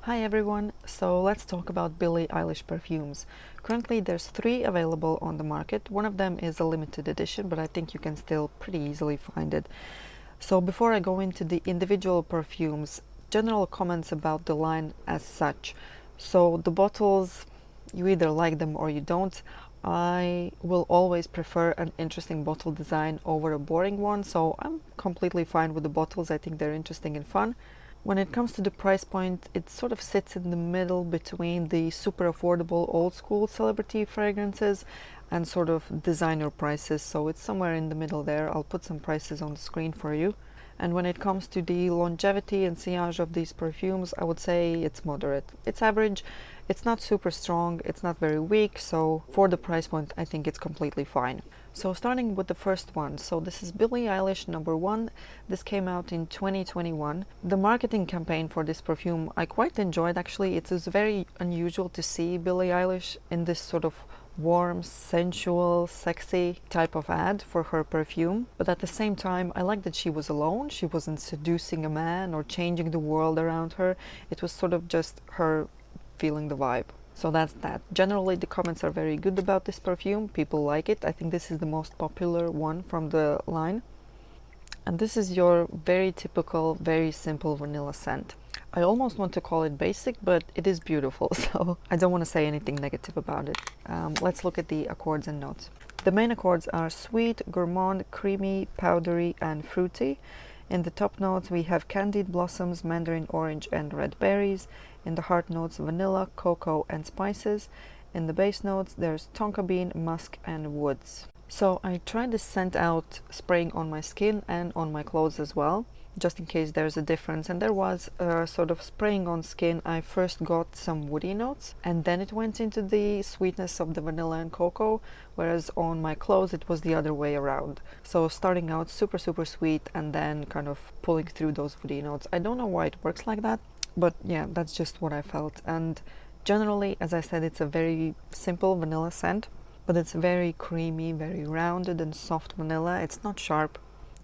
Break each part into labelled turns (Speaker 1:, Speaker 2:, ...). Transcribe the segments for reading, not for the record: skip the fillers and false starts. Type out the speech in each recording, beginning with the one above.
Speaker 1: Hi everyone, so let's talk about Billie Eilish perfumes. Currently there's 3 available on the market. One of them is a limited edition, but I think you can still pretty easily find it. So before I go into the individual perfumes, general comments about the line as such. So the bottles, you either like them or you don't. I will always prefer an interesting bottle design over a boring one, so I'm completely fine with the bottles. I think they're interesting and fun. When it comes to the price point, it sort of sits in the middle between the super affordable old school celebrity fragrances and sort of designer prices, so it's somewhere in the middle there. I'll put some prices on the screen for you. And when it comes to the longevity and sillage of these perfumes, I would say it's moderate. It's average, it's not super strong, it's not very weak, so for the price point, I think it's completely fine. So starting with the first one, so this is Billie Eilish number 1. This came out in 2021. The marketing campaign for this perfume I quite enjoyed actually. It is very unusual to see Billie Eilish in this sort of warm, sensual, sexy type of ad for her perfume. But at the same time, I like that she was alone. She wasn't seducing a man or changing the world around her. It was sort of just her feeling the vibe. So that's that. Generally, the comments are very good about this perfume. People like it. I think this is the most popular one from the line. And this is your very typical, very simple vanilla scent. I almost want to call it basic, but it is beautiful, so I don't want to say anything negative about it. Let's look at the accords and notes. The main accords are sweet, gourmand, creamy, powdery, and fruity. In the top notes, we have candied blossoms, mandarin orange, and red berries. In the heart notes, vanilla, cocoa, and spices. In the base notes, there's tonka bean, musk, and woods. So I tried this scent out spraying on my skin and on my clothes as well, just in case there's a difference. And there was sort of spraying on skin. I first got some woody notes and then it went into the sweetness of the vanilla and cocoa, whereas on my clothes it was the other way around. So starting out super sweet and then kind of pulling through those woody notes. I don't know why it works like that, but yeah, that's just what I felt. And generally, as I said, it's a very simple vanilla scent, but it's very creamy, very rounded and soft vanilla. It's not sharp,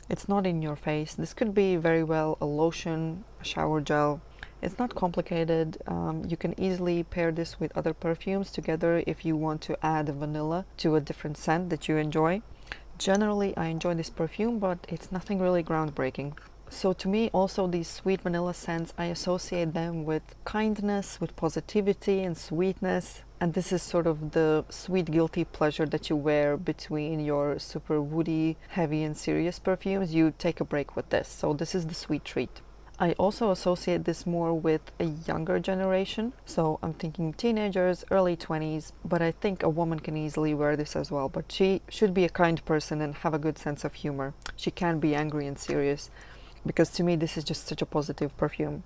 Speaker 1: it's not in your face. This could be very well a lotion, a shower gel. It's not complicated. You can easily pair this with other perfumes together if you want to add vanilla to a different scent that you enjoy. Generally, I enjoy this perfume, but it's nothing really groundbreaking. So to me, also these sweet vanilla scents, I associate them with kindness, with positivity and sweetness. And this is sort of the sweet guilty pleasure that you wear between your super woody, heavy and serious perfumes. You take a break with this. So this is the sweet treat. I also associate this more with a younger generation. So I'm thinking teenagers, early 20s, but I think a woman can easily wear this as well. But she should be a kind person and have a good sense of humor. She can't be angry and serious, because to me this is just such a positive perfume.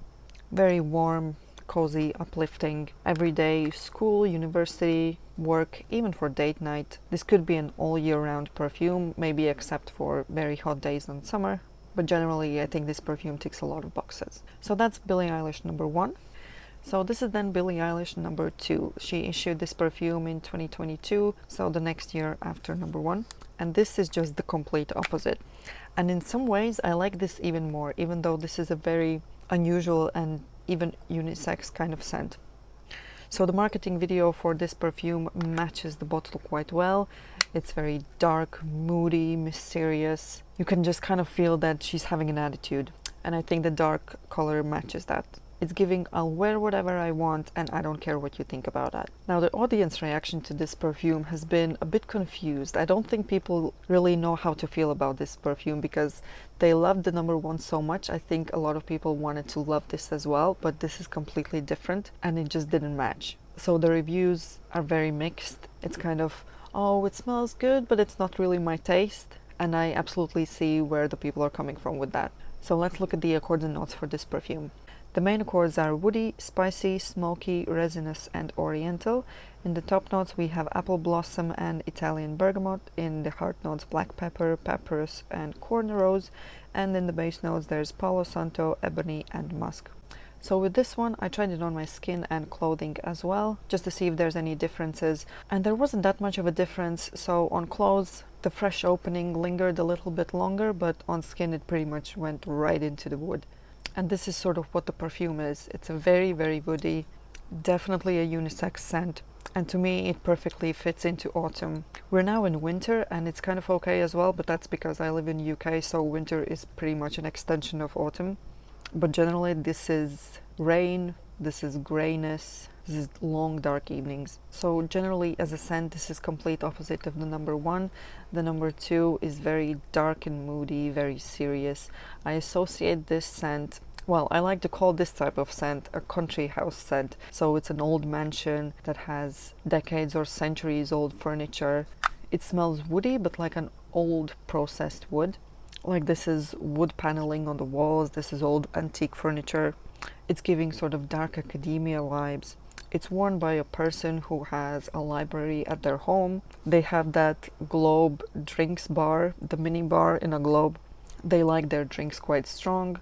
Speaker 1: Very warm, cozy, uplifting, everyday, school, university, work, even for date night. This could be an all year round perfume, maybe except for very hot days in summer, but generally I think this perfume ticks a lot of boxes. So that's Billie Eilish number 1. So this is then Billie Eilish number 2. She issued this perfume in 2022, so the next year after number 1. And this is just the complete opposite. And in some ways I like this even more, even though this is a very unusual and even unisex kind of scent. So the marketing video for this perfume matches the bottle quite well. It's very dark, moody, mysterious. You can just kind of feel that she's having an attitude. And I think the dark color matches that. It's giving, I'll wear whatever I want and I don't care what you think about that. Now the audience reaction to this perfume has been a bit confused. I don't think people really know how to feel about this perfume because they loved the number 1 so much. I think a lot of people wanted to love this as well, but this is completely different and it just didn't match. So the reviews are very mixed. It's kind of, oh, it smells good, but it's not really my taste. And I absolutely see where the people are coming from with that. So let's look at the accords and notes for this perfume. The main accords are woody, spicy, smoky, resinous, and oriental. In the top notes we have apple blossom and Italian bergamot. In the heart notes black pepper, papyrus, and corn rose. And in the base notes there's Palo Santo, ebony, and musk. So with this one I tried it on my skin and clothing as well, just to see if there's any differences. And there wasn't that much of a difference. So on clothes the fresh opening lingered a little bit longer, but on skin it pretty much went right into the wood. And this is sort of what the perfume is. It's a very, very woody, definitely a unisex scent. And to me, it perfectly fits into autumn. We're now in winter and it's kind of okay as well, but that's because I live in UK, so winter is pretty much an extension of autumn. But generally, this is rain, this is grayness, this is long dark evenings. So generally, as a scent, this is complete opposite of the number one. The number two is very dark and moody, very serious. I associate this scent, well, I like to call this type of scent a country house scent. So it's an old mansion that has decades or centuries old furniture. It smells woody, but like an old processed wood. Like this is wood paneling on the walls, this is old antique furniture. It's giving sort of dark academia vibes. It's worn by a person who has a library at their home. They have that Globe drinks bar, the mini bar in a Globe. They like their drinks quite strong,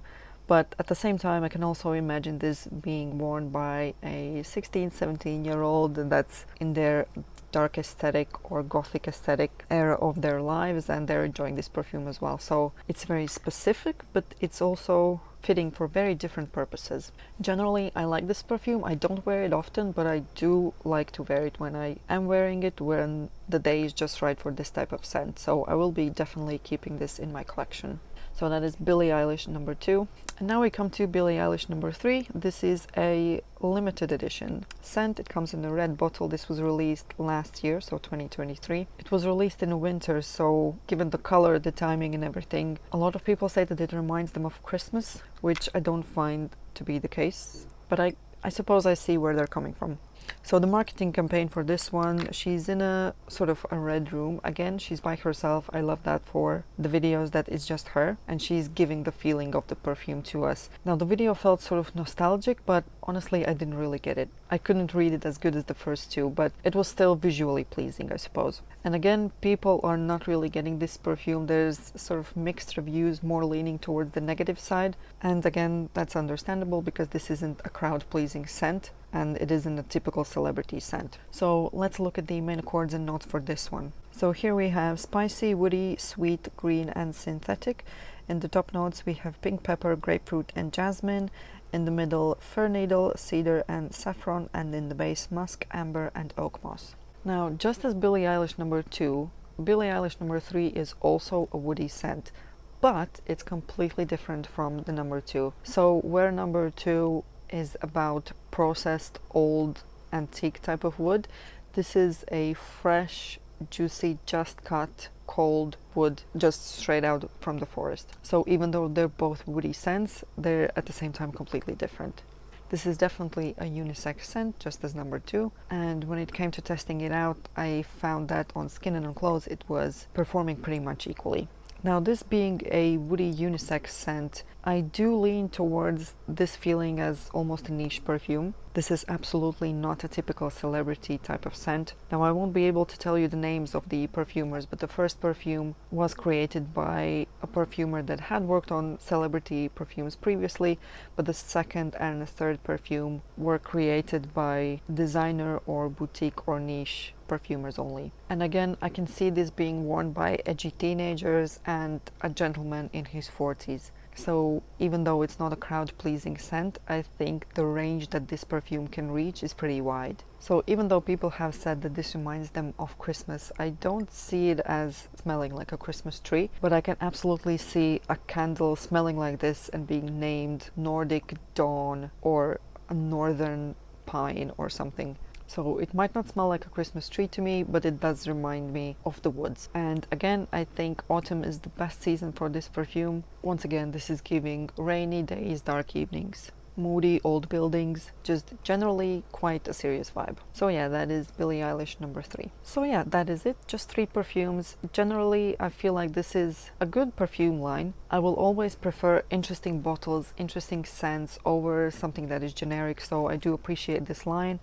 Speaker 1: but at the same time I can also imagine this being worn by a 16, 17-year-old that's in their dark aesthetic or gothic aesthetic era of their lives, and they're enjoying this perfume as well. So it's very specific, but it's also fitting for very different purposes. Generally, I like this perfume. I don't wear it often, but I do like to wear it when I am wearing it, when the day is just right for this type of scent. So I will be definitely keeping this in my collection. So that is Billie Eilish number 2. And now we come to Billie Eilish number 3. This is a limited edition scent. It comes in a red bottle. This was released last year, so 2023. It was released in winter, so given the color, the timing and everything, a lot of people say that it reminds them of Christmas, which I don't find to be the case. But I suppose I see where they're coming from. So the marketing campaign for this one, she's in a sort of a red room. Again, she's by herself. I love that for the videos, that it's just her, and she's giving the feeling of the perfume to us. Now the video felt sort of nostalgic, but honestly I didn't really get it. I couldn't read it as good as the first two, but it was still visually pleasing, I suppose. And again, people are not really getting this perfume. There's sort of mixed reviews, more leaning towards the negative side. And again, that's understandable because this isn't a crowd-pleasing scent, and it isn't a typical celebrity scent. So let's look at the main accords and notes for this one. So here we have spicy, woody, sweet, green and synthetic. In the top notes we have pink pepper, grapefruit and jasmine. In the middle, fir needle, cedar and saffron, and in the base, musk, amber and oak moss. Now, just as Billie Eilish number 2, Billie Eilish number 3 is also a woody scent, but it's completely different from the number 2. So where number 2 is about processed old antique type of wood, this is a fresh, juicy, just cut cold wood, just straight out from the forest. So even though they're both woody scents, they're at the same time completely different. This is definitely a unisex scent, just as number 2, and when it came to testing it out, I found that on skin and on clothes it was performing pretty much equally. Now, this being a woody unisex scent, I do lean towards this feeling as almost a niche perfume. This is absolutely not a typical celebrity type of scent. Now, I won't be able to tell you the names of the perfumers, but the first perfume was created by a perfumer that had worked on celebrity perfumes previously, but the second and the third perfume were created by designer or boutique or niche perfumers only. And again, I can see this being worn by edgy teenagers and a gentleman in his 40s. So even though it's not a crowd-pleasing scent, I think the range that this perfume can reach is pretty wide. So even though people have said that this reminds them of Christmas, I don't see it as smelling like a Christmas tree, but I can absolutely see a candle smelling like this and being named Nordic Dawn or a Northern Pine or something. So it might not smell like a Christmas tree to me, but it does remind me of the woods. And again, I think autumn is the best season for this perfume. Once again, this is giving rainy days, dark evenings, moody old buildings, just generally quite a serious vibe. So yeah, that is Billie Eilish number 3. So yeah, that is it. Just 3 perfumes. Generally, I feel like this is a good perfume line. I will always prefer interesting bottles, interesting scents over something that is generic, so I do appreciate this line.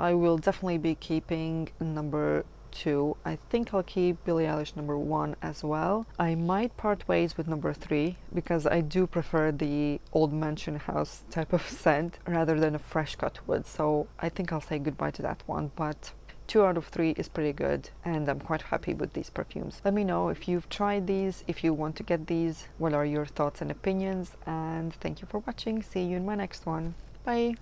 Speaker 1: I will definitely be keeping number 2. I think I'll keep Billie Eilish number 1 as well. I might part ways with number 3 because I do prefer the old mansion house type of scent rather than a fresh cut wood. So I think I'll say goodbye to that one. But 2 out of 3 is pretty good, and I'm quite happy with these perfumes. Let me know if you've tried these, if you want to get these, what are your thoughts and opinions, and thank you for watching. See you in my next one. Bye!